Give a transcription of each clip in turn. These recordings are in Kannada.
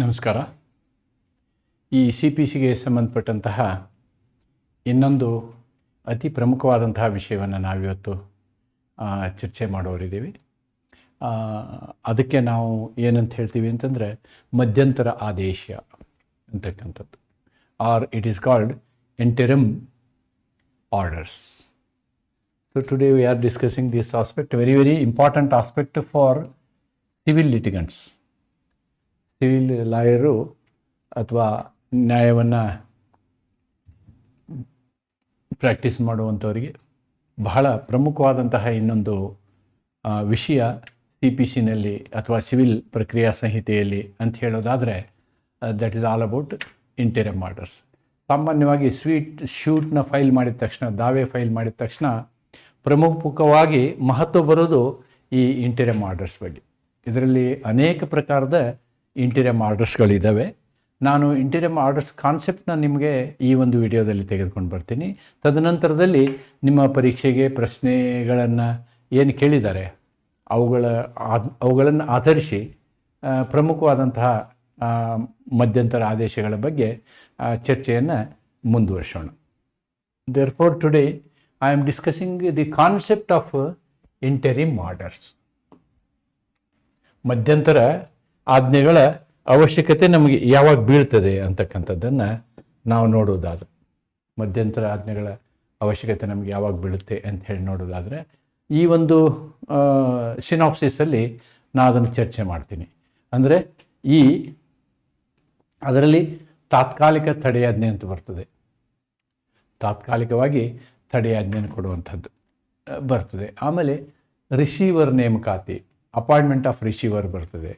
ನಮಸ್ಕಾರ. ಈ ಸಿ ಪಿ ಸಿಗೆ ಸಂಬಂಧಪಟ್ಟಂತಹ ಇನ್ನೊಂದು ಅತಿ ಪ್ರಮುಖವಾದಂತಹ ವಿಷಯವನ್ನು ನಾವಿವತ್ತು ಚರ್ಚೆ ಮಾಡೋರಿದ್ದೀವಿ. ಅದಕ್ಕೆ ನಾವು ಏನಂತ ಹೇಳ್ತೀವಿ ಅಂತಂದರೆ ಮಧ್ಯಂತರ ಆದೇಶ ಅಂತಕ್ಕಂಥದ್ದು, or it is called interim orders. So today we are discussing this aspect, very important aspect for civil litigants. Civil lawyer ಅಥವಾ ನ್ಯಾಯವನ್ನು ಪ್ರಾಕ್ಟೀಸ್ ಮಾಡುವಂಥವರಿಗೆ ಬಹಳ ಪ್ರಮುಖವಾದಂತಹ ಇನ್ನೊಂದು ವಿಷಯ ಸಿ ಪಿ ಸಿನಲ್ಲಿ ಅಥವಾ ಸಿವಿಲ್ ಪ್ರಕ್ರಿಯಾ ಸಂಹಿತೆಯಲ್ಲಿ ಅಂತ ಹೇಳೋದಾದರೆ that is all about interim orders. ಸಾಮಾನ್ಯವಾಗಿ ಶೂಟ್ನ ಫೈಲ್ ಮಾಡಿದ ತಕ್ಷಣ, ದಾವೆ ಫೈಲ್ ಮಾಡಿದ ತಕ್ಷಣ ಪ್ರಮುಖವಾಗಿ ಮಹತ್ವ ಬರೋದು ಈ ಇಂಟರಿಮ್ ಆರ್ಡರ್ಸ್ ಬಗ್ಗೆ. ಇದರಲ್ಲಿ ಅನೇಕ ಪ್ರಕಾರದ ಇಂಟರಿಮ್ ಆರ್ಡರ್ಸ್ಗಳಿದ್ದಾವೆ. ನಾನು ಇಂಟರಿಮ್ ಆರ್ಡರ್ಸ್ ಕಾನ್ಸೆಪ್ಟ್ನ ನಿಮಗೆ ಈ ಒಂದು ವಿಡಿಯೋದಲ್ಲಿ ತೆಗೆದುಕೊಂಡು ಬರ್ತೀನಿ. ತದನಂತರದಲ್ಲಿ ನಿಮ್ಮ ಪರೀಕ್ಷೆಗೆ ಪ್ರಶ್ನೆಗಳನ್ನು ಏನು ಕೇಳಿದ್ದಾರೆ ಅವುಗಳನ್ನು ಆಧರಿಸಿ ಪ್ರಮುಖವಾದಂತಹ ಮಧ್ಯಂತರ ಆದೇಶಗಳ ಬಗ್ಗೆ ಚರ್ಚೆಯನ್ನು ಮುಂದುವರಿಸೋಣ. Therefore today I am discussing the concept of interim orders. ಮಧ್ಯಂತರ ಆಜ್ಞೆಗಳ ಅವಶ್ಯಕತೆ ನಮಗೆ ಯಾವಾಗ ಬೀಳ್ತದೆ ಅಂತಕ್ಕಂಥದ್ದನ್ನು ನಾವು ನೋಡೋದಾದರೆ, ಮಧ್ಯಂತರ ಆಜ್ಞೆಗಳ ಅವಶ್ಯಕತೆ ನಮಗೆ ಯಾವಾಗ ಬೀಳುತ್ತೆ ಅಂತ ಹೇಳಿ ನೋಡೋದಾದರೆ, ಈ ಒಂದು ಸಿನಾಪ್ಸಿಸಲ್ಲಿ ನಾನು ಅದನ್ನು ಚರ್ಚೆ ಮಾಡ್ತೀನಿ. ಅಂದರೆ ಅದರಲ್ಲಿ ತಾತ್ಕಾಲಿಕ ತಡೆಯಾಜ್ಞೆ ಅಂತ ಬರ್ತದೆ, ತಾತ್ಕಾಲಿಕವಾಗಿ ತಡೆಯಾಜ್ಞೆಯನ್ನು ಕೊಡುವಂಥದ್ದು ಬರ್ತದೆ. ಆಮೇಲೆ ರಿಸೀವರ್ ನೇಮಕಾತಿ, ಅಪಾಯಿಂಟ್ಮೆಂಟ್ ಆಫ್ ರಿಸೀವರ್ ಬರ್ತದೆ.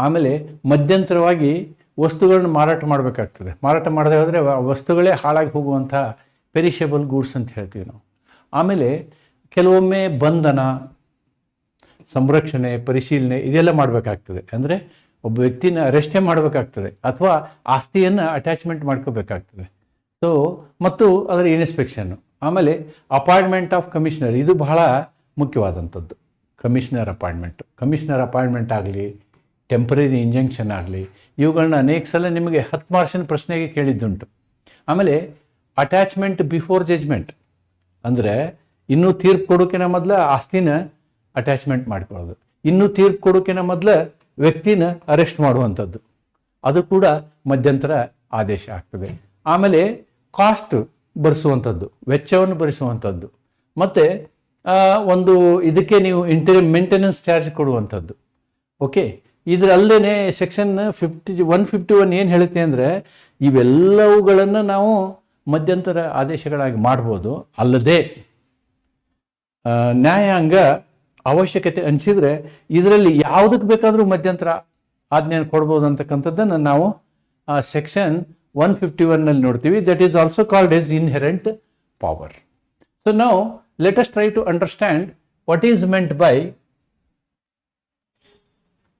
ಆಮೇಲೆ ಮಧ್ಯಂತರವಾಗಿ ವಸ್ತುಗಳನ್ನ ಮಾರಾಟ ಮಾಡಬೇಕಾಗ್ತದೆ. ಮಾರಾಟ ಮಾಡದೆ ಹೋದರೆ ವಸ್ತುಗಳೇ ಹಾಳಾಗಿ ಹೋಗುವಂಥ ಪೆರಿಷಬಲ್ ಗೂಡ್ಸ್ ಅಂತ ಹೇಳ್ತೀವಿ ನಾವು. ಆಮೇಲೆ ಕೆಲವೊಮ್ಮೆ ಬಂಧನ, ಸಂರಕ್ಷಣೆ, ಪರಿಶೀಲನೆ ಇದೆಲ್ಲ ಮಾಡಬೇಕಾಗ್ತದೆ. ಅಂದರೆ ಒಬ್ಬ ವ್ಯಕ್ತಿನ ಅರೆಸ್ಟೇ ಮಾಡಬೇಕಾಗ್ತದೆ ಅಥವಾ ಆಸ್ತಿಯನ್ನು ಅಟ್ಯಾಚ್ಮೆಂಟ್ ಮಾಡ್ಕೋಬೇಕಾಗ್ತದೆ. ಮತ್ತು ಅದರ ಇನ್ಸ್ಪೆಕ್ಷನ್ನು. ಆಮೇಲೆ ಅಪಾಯಿಂಟ್ಮೆಂಟ್ ಆಫ್ ಕಮಿಷನರ್, ಇದು ಬಹಳ ಮುಖ್ಯವಾದಂಥದ್ದು. ಕಮಿಷನರ್ ಅಪಾಯಿಂಟ್ಮೆಂಟ್ ಆಗಲಿ, ಟೆಂಪರರಿ ಇಂಜಂಕ್ಷನ್ ಆಗಲಿ, ಇವುಗಳನ್ನ ಅನೇಕ ಸಲ ನಿಮಗೆ 10 ಮಾರ್ಕ್ಸಿನ ಪ್ರಶ್ನೆಗೆ ಕೇಳಿದ್ದುಂಟು. ಆಮೇಲೆ ಅಟ್ಯಾಚ್ಮೆಂಟ್ ಬಿಫೋರ್ ಜಜ್ಮೆಂಟ್, ಅಂದರೆ ಇನ್ನೂ ತೀರ್ಪು ಕೊಡೋಕಿನ ಮೊದಲು ಆಸ್ತಿನ ಅಟ್ಯಾಚ್ಮೆಂಟ್ ಮಾಡ್ಕೊಳ್ಳೋದು, ಇನ್ನೂ ತೀರ್ಪು ಕೊಡೋಕಿನ ಮೊದಲು ವ್ಯಕ್ತಿನ ಅರೆಸ್ಟ್ ಮಾಡುವಂಥದ್ದು, ಅದು ಕೂಡ ಮಧ್ಯಂತರ ಆದೇಶ ಆಗ್ತದೆ. ಆಮೇಲೆ ಕಾಸ್ಟ್ ಭರಿಸುವಂಥದ್ದು, ವೆಚ್ಚವನ್ನು ಭರಿಸುವಂಥದ್ದು, ಮತ್ತು ಒಂದು ಇದಕ್ಕೆ ನೀವು ಇಂಟರಿಮ್ ಮೇಂಟೆನೆನ್ಸ್ ಚಾರ್ಜ್ ಕೊಡುವಂಥದ್ದು. ಓಕೆ, ಇದರಲ್ಲೇ ಸೆಕ್ಷನ್ 151 ಏನು ಹೇಳುತ್ತೆ ಅಂದರೆ ಇವೆಲ್ಲವುಗಳನ್ನು ನಾವು ಮಧ್ಯಂತರ ಆದೇಶಗಳಾಗಿ ಮಾಡ್ಬೋದು. ಅಲ್ಲದೆ ನ್ಯಾಯಾಂಗ ಅವಶ್ಯಕತೆ ಅನಿಸಿದರೆ ಇದರಲ್ಲಿ ಯಾವುದಕ್ಕೆ ಬೇಕಾದರೂ ಮಧ್ಯಂತರ ಆಜ್ಞೆಯನ್ನು ಕೊಡ್ಬೋದು ಅಂತಕ್ಕಂಥದ್ದನ್ನು ನಾವು ಸೆಕ್ಷನ್ 151 ನೋಡ್ತೀವಿ. That is also called as inherent power. So now let us try to understand what is meant by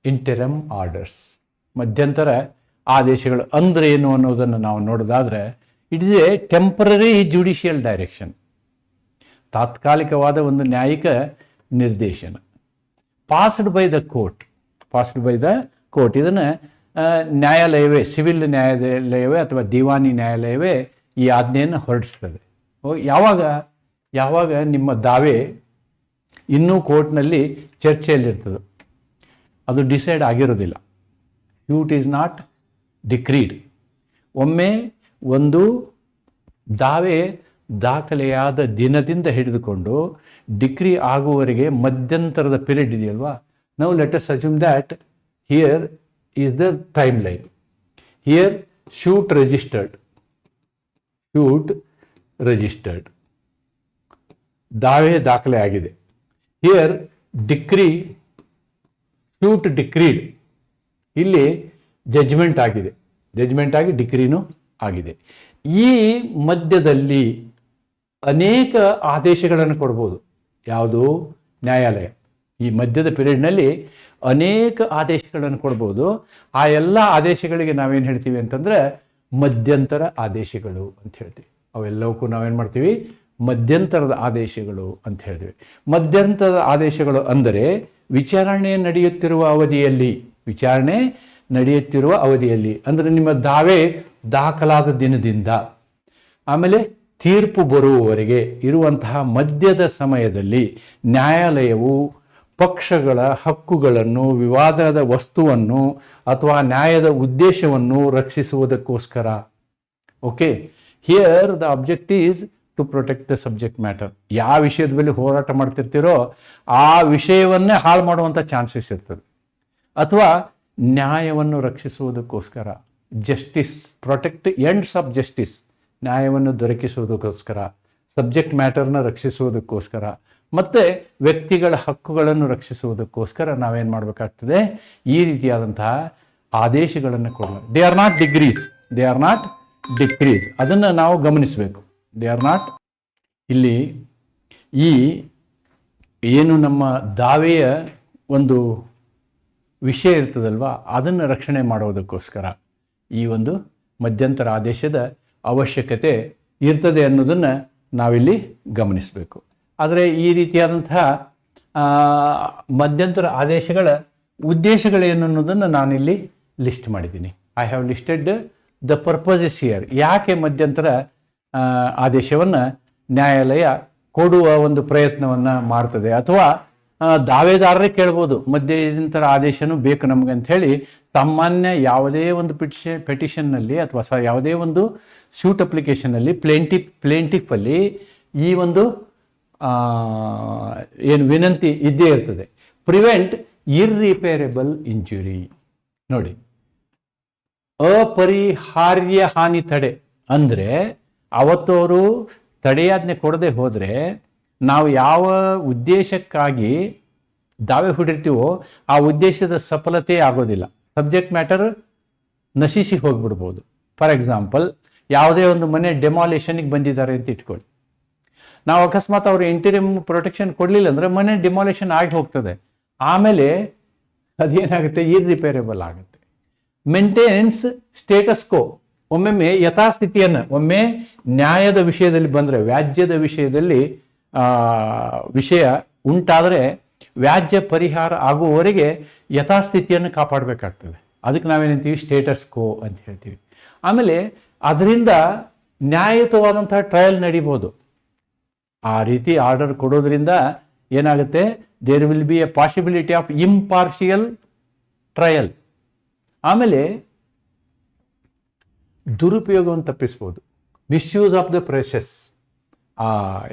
interim orders. ಮಧ್ಯಂತರ ಆದೇಶಗಳು ಅಂದರೆ ಏನು ಅನ್ನೋದನ್ನು ನಾವು ನೋಡೋದಾದರೆ, it is a temporary judicial direction, ತಾತ್ಕಾಲಿಕವಾದ ಒಂದು ನ್ಯಾಯಿಕ ನಿರ್ದೇಶನ, ಪಾಸ್ಡ್ ಬೈ ದ ಕೋರ್ಟ್. ಇದನ್ನು ನ್ಯಾಯಾಲಯವೇ, ಸಿವಿಲ್ ನ್ಯಾಯಾಲಯವೇ ಅಥವಾ ದಿವಾನಿ ನ್ಯಾಯಾಲಯವೇ ಈ ಆಜ್ಞೆಯನ್ನು ಹೊರಡಿಸ್ತದೆ. ಯಾವಾಗ ನಿಮ್ಮ ದಾವೆ ಇನ್ನೂ ಕೋರ್ಟ್ನಲ್ಲಿ ಚರ್ಚೆಯಲ್ಲಿರ್ತದೆ, ಅದು ಡಿಸೈಡ್ ಆಗಿರೋದಿಲ್ಲ, ಸ್ಯೂಟ್ ಈಸ್ ನಾಟ್ ಡಿಕ್ರೀಡ್. ಒಮ್ಮೆ ಒಂದು ದಾವೆ ದಾಖಲೆಯಾದ ದಿನದಿಂದ ಹಿಡಿದುಕೊಂಡು ಡಿಕ್ರಿ ಆಗುವವರೆಗೆ ಮಧ್ಯಂತರದ ಪೀರಿಯಡ್ ಇದೆಯಲ್ವಾ. ನಾವು let us assume that here is the timeline. Here suit registered, ದಾವೆ ದಾಖಲೆ ಆಗಿದೆ. ಹಿಯರ್ suit decreed, ಇಲ್ಲಿ ಜಜ್ಮೆಂಟ್ ಆಗಿ ಡಿಕ್ರಿನೂ ಆಗಿದೆ. ಈ ಮಧ್ಯದಲ್ಲಿ ಅನೇಕ ಆದೇಶಗಳನ್ನು ಕೊಡ್ಬೋದು ಯಾವುದು ನ್ಯಾಯಾಲಯ. ಈ ಮಧ್ಯದ ಪೀರಿಯಡ್ನಲ್ಲಿ ಅನೇಕ ಆದೇಶಗಳನ್ನು ಕೊಡ್ಬೋದು. ಆ ಎಲ್ಲ ಆದೇಶಗಳಿಗೆ ನಾವೇನು ಹೇಳ್ತೀವಿ ಅಂತಂದರೆ ಮಧ್ಯಂತರ ಆದೇಶಗಳು ಅಂತ ಹೇಳ್ತೀವಿ. ಅವೆಲ್ಲವಕ್ಕೂ ನಾವೇನು ಮಾಡ್ತೀವಿ, ಮಧ್ಯಂತರದ ಆದೇಶಗಳು ಅಂತ ಹೇಳ್ತೀವಿ. ಮಧ್ಯಂತರದ ಆದೇಶಗಳು ಅಂದರೆ ವಿಚಾರಣೆ ನಡೆಯುತ್ತಿರುವ ಅವಧಿಯಲ್ಲಿ, ವಿಚಾರಣೆ ನಡೆಯುತ್ತಿರುವ ಅವಧಿಯಲ್ಲಿ, ಅಂದರೆ ನಿಮ್ಮ ದಾವೆ ದಾಖಲಾದ ದಿನದಿಂದ ಆಮೇಲೆ ತೀರ್ಪು ಬರುವವರೆಗೆ ಇರುವಂತಹ ಮಧ್ಯದ ಸಮಯದಲ್ಲಿ ನ್ಯಾಯಾಲಯವು ಪಕ್ಷಗಳ ಹಕ್ಕುಗಳನ್ನು, ವಿವಾದದ ವಸ್ತುವನ್ನು ಅಥವಾ ನ್ಯಾಯದ ಉದ್ದೇಶವನ್ನು ರಕ್ಷಿಸುವುದಕ್ಕೋಸ್ಕರ. Okay, here the object is to protect the subject matter. ಯಾವ ವಿಷಯದ ಮೇಲೆ ಹೋರಾಟ ಮಾಡ್ತಿರ್ತೀರೋ ಆ ವಿಷಯವನ್ನೇ ಹಾಳು ಮಾಡುವಂಥ ಚಾನ್ಸಸ್ ಇರ್ತದೆ. ಅಥವಾ ನ್ಯಾಯವನ್ನು ರಕ್ಷಿಸುವುದಕ್ಕೋಸ್ಕರ, justice, protect ends of justice, ನ್ಯಾಯವನ್ನು ದೊರಕಿಸುವುದಕ್ಕೋಸ್ಕರ, ಸಬ್ಜೆಕ್ಟ್ ಮ್ಯಾಟರ್ನ ರಕ್ಷಿಸುವುದಕ್ಕೋಸ್ಕರ, ಮತ್ತು ವ್ಯಕ್ತಿಗಳ ಹಕ್ಕುಗಳನ್ನು ರಕ್ಷಿಸುವುದಕ್ಕೋಸ್ಕರ ನಾವೇನು ಮಾಡಬೇಕಾಗ್ತದೆ, ಈ ರೀತಿಯಾದಂತಹ ಆದೇಶಗಳನ್ನು ಕೊಡಲ್ಲ. They are not degrees, they are not decrease. ಅದನ್ನು ನಾವು ಗಮನಿಸಬೇಕು. ದೇ ಆರ್ ನಾಟ್, ಇಲ್ಲಿ ಈ ಏನು ನಮ್ಮ ದಾವೆಯ ಒಂದು ವಿಷಯ ಇರ್ತದಲ್ವ, ಅದನ್ನು ರಕ್ಷಣೆ ಮಾಡೋದಕ್ಕೋಸ್ಕರ ಈ ಒಂದು ಮಧ್ಯಂತರ ಆದೇಶದ ಅವಶ್ಯಕತೆ ಇರ್ತದೆ ಅನ್ನೋದನ್ನು ನಾವಿಲ್ಲಿ ಗಮನಿಸಬೇಕು. ಆದರೆ ಈ ರೀತಿಯಾದಂತಹ ಮಧ್ಯಂತರ ಆದೇಶಗಳ ಉದ್ದೇಶಗಳೇನು ಅನ್ನೋದನ್ನು ನಾನಿಲ್ಲಿ ಲಿಸ್ಟ್ ಮಾಡಿದ್ದೀನಿ. I have listed the purposes here. ಯಾಕೆ ಮಧ್ಯಂತರ ಆದೇಶವನ್ನು ನ್ಯಾಯಾಲಯ ಕೊಡುವ ಒಂದು ಪ್ರಯತ್ನವನ್ನು ಮಾಡ್ತದೆ, ಅಥವಾ ದಾವೇದಾರರೇ ಕೇಳ್ಬೋದು ಮಧ್ಯಂತರ ಆದೇಶನೂ ಬೇಕು ನಮಗೆ ಅಂಥೇಳಿ. ಸಾಮಾನ್ಯ ಯಾವುದೇ ಒಂದು ಪೆಟಿಷನ್ನಲ್ಲಿ ಅಥವಾ ಯಾವುದೇ ಒಂದು ಸ್ಯೂಟ್ ಅಪ್ಲಿಕೇಶನ್ನಲ್ಲಿ ಪ್ಲೇಂಟಿಫಲ್ಲಿ ಈ ಒಂದು ಏನು ವಿನಂತಿ ಇದ್ದೇ ಇರ್ತದೆ, ಪ್ರಿವೆಂಟ್ ಇರ್ರಿಪೇರೆಬಲ್ ಇಂಜುರಿ. ನೋಡಿ, ಅಪರಿಹಾರ್ಯ ಹಾನಿ ತಡೆ ಅಂದರೆ ಅವತ್ತು ಅವರು ತಡೆಯಾಜ್ಞೆ ಕೊಡದೆ ಹೋದರೆ ನಾವು ಯಾವ ಉದ್ದೇಶಕ್ಕಾಗಿ ದಾವೆ ಹೂಡಿರ್ತೀವೋ ಆ ಉದ್ದೇಶದ ಸಫಲತೆ ಆಗೋದಿಲ್ಲ. ಸಬ್ಜೆಕ್ಟ್ ಮ್ಯಾಟರ್ ನಶಿಸಿ ಹೋಗ್ಬಿಡ್ಬೋದು. ಫಾರ್ ಎಕ್ಸಾಂಪಲ್, ಯಾವುದೇ ಒಂದು ಮನೆ ಡೆಮಾಲಿಷನ್ಗೆ ಬಂದಿದ್ದಾರೆ ಅಂತ ಇಟ್ಕೊಳ್ಳಿ. ನಾವು ಅಕಸ್ಮಾತ್ ಅವರು ಇಂಟೀರಿಯಂ ಪ್ರೊಟೆಕ್ಷನ್ ಕೊಡಲಿಲ್ಲ ಅಂದರೆ ಮನೆ ಡಿಮಾಲಿಷನ್ ಆಗಿ ಹೋಗ್ತದೆ. ಆಮೇಲೆ ಅದೇನಾಗುತ್ತೆ, ಇರ್ರಿಪೇರೆಬಲ್ ಆಗುತ್ತೆ. ಮೇಂಟೆನೆನ್ಸ್ ಸ್ಟೇಟಸ್ ಕೋ, ಒಮ್ಮೊಮ್ಮೆ ಯಥಾಸ್ಥಿತಿಯನ್ನು, ಒಮ್ಮೆ ನ್ಯಾಯದ ವಿಷಯದಲ್ಲಿ ಬಂದರೆ, ವ್ಯಾಜ್ಯದ ವಿಷಯದಲ್ಲಿ ವಿಷಯ ಉಂಟಾದರೆ ವ್ಯಾಜ್ಯ ಪರಿಹಾರ ಆಗುವವರೆಗೆ ಯಥಾಸ್ಥಿತಿಯನ್ನು ಕಾಪಾಡಬೇಕಾಗ್ತದೆ. ಅದಕ್ಕೆ ನಾವೇನಂತೀವಿ, ಸ್ಟೇಟಸ್ ಕೋ ಅಂತ ಹೇಳ್ತೀವಿ. ಆಮೇಲೆ ಅದರಿಂದ ನ್ಯಾಯಯುತವಾದಂತಹ ಟ್ರಯಲ್ ನಡೀಬೋದು. ಆ ರೀತಿ ಆರ್ಡರ್ ಕೊಡೋದ್ರಿಂದ ಏನಾಗುತ್ತೆ, there will be a possibility of impartial trial. ಆಮೇಲೆ ದುರುಪಯೋಗವನ್ನು ತಪ್ಪಿಸ್ಬೋದು. ಮಿಸ್ಯೂಸ್ ಆಫ್ ದ ಪ್ರೊಸೆಸ್,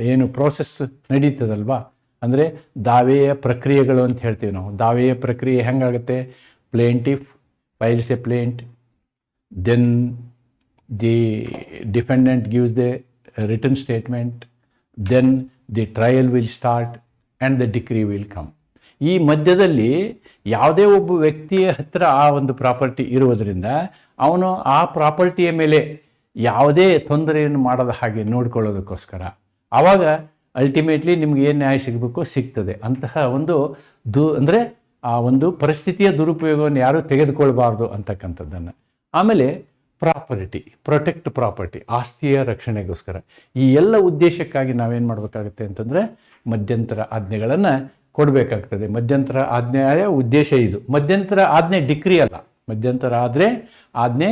ಏನು ಪ್ರೋಸೆಸ್ ನಡೀತದಲ್ವಾ, ಅಂದರೆ ದಾವೆಯ ಪ್ರಕ್ರಿಯೆಗಳು ಅಂತ ಹೇಳ್ತೀವಿ ನಾವು. ದಾವೆಯ ಪ್ರಕ್ರಿಯೆ ಹೆಂಗಾಗುತ್ತೆ, plaintiff files a plaint, then the defendant gives the written statement, then the trial will start and the decree will come. ಈ ಮಧ್ಯದಲ್ಲಿ ಯಾವುದೇ ಒಬ್ಬ ವ್ಯಕ್ತಿಯ ಹತ್ತಿರ ಆ ಒಂದು ಪ್ರಾಪರ್ಟಿ ಇರುವುದರಿಂದ ಅವನು ಆ ಪ್ರಾಪರ್ಟಿಯ ಮೇಲೆ ಯಾವುದೇ ತೊಂದರೆಯನ್ನು ಮಾಡದ ಹಾಗೆ ನೋಡ್ಕೊಳ್ಳೋದಕ್ಕೋಸ್ಕರ ಆವಾಗ ಅಲ್ಟಿಮೇಟ್ಲಿ ನಿಮ್ಗೆ ಏನು ನ್ಯಾಯ ಸಿಗಬೇಕು ಸಿಗ್ತದೆ. ಅಂತಹ ಒಂದು ಅಂದರೆ ಆ ಒಂದು ಪರಿಸ್ಥಿತಿಯ ದುರುಪಯೋಗವನ್ನು ಯಾರೂ ತೆಗೆದುಕೊಳ್ಬಾರ್ದು ಅಂತಕ್ಕಂಥದ್ದನ್ನು. ಆಮೇಲೆ ಪ್ರಾಪರ್ಟಿ, ಪ್ರೊಟೆಕ್ಟ್ ಪ್ರಾಪರ್ಟಿ, ಆಸ್ತಿಯ ರಕ್ಷಣೆಗೋಸ್ಕರ. ಈ ಎಲ್ಲ ಉದ್ದೇಶಕ್ಕಾಗಿ ನಾವೇನು ಮಾಡಬೇಕಾಗುತ್ತೆ ಅಂತಂದರೆ ಮಧ್ಯಂತರ ಆಜ್ಞೆಗಳನ್ನು ಕೊಡಬೇಕಾಗ್ತದೆ. ಮಧ್ಯಂತರ ಆಜ್ಞೆಯ ಉದ್ದೇಶ ಇದು. ಮಧ್ಯಂತರ ಆಜ್ಞೆ ಡಿಕ್ರಿ ಅಲ್ಲ, ಮಧ್ಯಂತರ ಆಜ್ಞೆ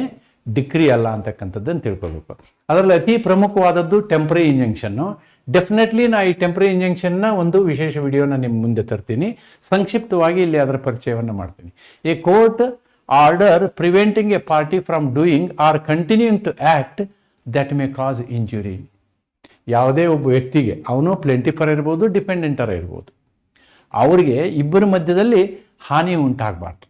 ಡಿಕ್ರಿ ಅಲ್ಲ ಅಂತಕ್ಕಂಥದ್ದನ್ನು ತಿಳ್ಕೊಬೇಕು. ಅದರಲ್ಲಿ ಅತಿ ಪ್ರಮುಖವಾದದ್ದು ಟೆಂಪ್ರರಿ ಇಂಜಂಕ್ಷನ್ನು. ಡೆಫಿನೆಟ್ಲಿ ನಾ ಈ ಟೆಂಪ್ರರಿ ಇಂಜಂಕ್ಷನ್ನ ಒಂದು ವಿಶೇಷ ವಿಡಿಯೋನ ನಿಮ್ಮ ಮುಂದೆ ತರ್ತೀನಿ. ಸಂಕ್ಷಿಪ್ತವಾಗಿ ಇಲ್ಲಿ ಅದರ ಪರಿಚಯವನ್ನು ಮಾಡ್ತೀನಿ. A court order preventing a party from doing or continuing to act that may cause injury. ಯಾವುದೇ ಒಬ್ಬ ವ್ಯಕ್ತಿಗೆ, ಅವನು ಪ್ಲೆಂಟಿಫರ್ ಇರ್ಬೋದು, ಡಿಪೆಂಡೆಂಟರ್ ಇರ್ಬೋದು, ಅವರಿಗೆ ಇಬ್ಬರ ಮಧ್ಯದಲ್ಲಿ ಹಾನಿ ಉಂಟಾಗಬಾರ್ದು.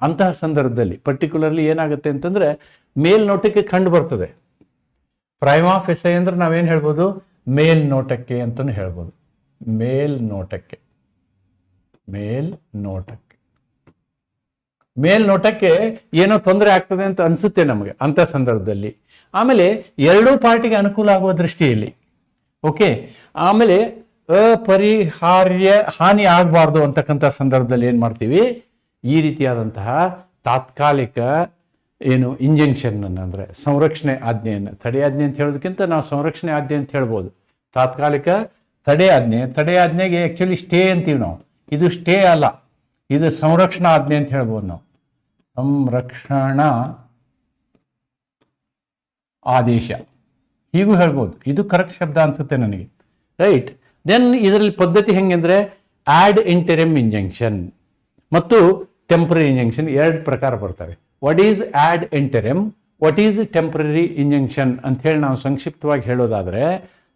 ಅಂತಹ ಸಂದರ್ಭದಲ್ಲಿ ಪರ್ಟಿಕ್ಯುಲರ್ಲಿ ಏನಾಗುತ್ತೆ ಅಂತಂದರೆ ಮೇಲ್ನೋಟಕ್ಕೆ ಕಂಡು ಬರ್ತದೆ. ಪ್ರೈಮಾ ಫೆಸೆ ಅಂದ್ರೆ ನಾವೇನು ಹೇಳ್ಬೋದು, ಮೇಲ್ನೋಟಕ್ಕೆ ಅಂತಲೂ ಹೇಳ್ಬೋದು. ಮೇಲ್ನೋಟಕ್ಕೆ ಏನೋ ತೊಂದರೆ ಆಗ್ತದೆ ಅಂತ ಅನಿಸುತ್ತೆ ನಮಗೆ ಅಂಥ ಸಂದರ್ಭದಲ್ಲಿ. ಆಮೇಲೆ ಎರಡೂ ಪಾರ್ಟಿಗೆ ಅನುಕೂಲ ಆಗುವ ದೃಷ್ಟಿಯಲ್ಲಿ, ಓಕೆ. ಆಮೇಲೆ ಅಪರಿಹಾರ್ಯ ಹಾನಿ ಆಗಬಾರ್ದು ಅಂತಕ್ಕಂಥ ಸಂದರ್ಭದಲ್ಲಿ ಏನು ಮಾಡ್ತೀವಿ, ಈ ರೀತಿಯಾದಂತಹ ತಾತ್ಕಾಲಿಕ ಏನು ಇಂಜೆಕ್ಷನ್ ಅಂದರೆ ಸಂರಕ್ಷಣೆ ಆಜ್ಞೆಯನ್ನು, ತಡೆಯಾಜ್ಞೆ ಅಂತ ಹೇಳೋದಕ್ಕಿಂತ ನಾವು ಸಂರಕ್ಷಣೆ ಆಜ್ಞೆ ಅಂತ ಹೇಳ್ಬೋದು. ತಾತ್ಕಾಲಿಕ ತಡೆಯಾಜ್ಞೆಗೆ ಆ್ಯಕ್ಚುಲಿ ಸ್ಟೇ ಅಂತೀವಿ ನಾವು. ಇದು ಸ್ಟೇ ಅಲ್ಲ, ಇದು ಸಂರಕ್ಷಣಾ ಆಜ್ಞೆ ಅಂತ ಹೇಳ್ಬೋದು ನಾವು. ಸಂರಕ್ಷಣಾ ಆದೇಶ ಹೀಗೂ ಹೇಳ್ಬೋದು. ಇದು ಕರೆಕ್ಟ್ ಶಬ್ದ ಅನ್ಸುತ್ತೆ ನನಗೆ, ರೈಟ್. ದೆನ್ ಇದರಲ್ಲಿ ಪದ್ಧತಿ ಹೆಂಗೆಂದ್ರೆ ಆಡ್ ಇಂಟರಿಮ್ ಇಂಜಂಕ್ಷನ್ ಮತ್ತು ಟೆಂಪರರಿ ಇಂಜಂಕ್ಷನ್ ಎರಡು ಪ್ರಕಾರ ಬರ್ತವೆ. What is add interim, what is temporary injunction ಅಂತ ಹೇಳಿ ನಾವು ಸಂಕ್ಷಿಪ್ತವಾಗಿ ಹೇಳೋದಾದರೆ,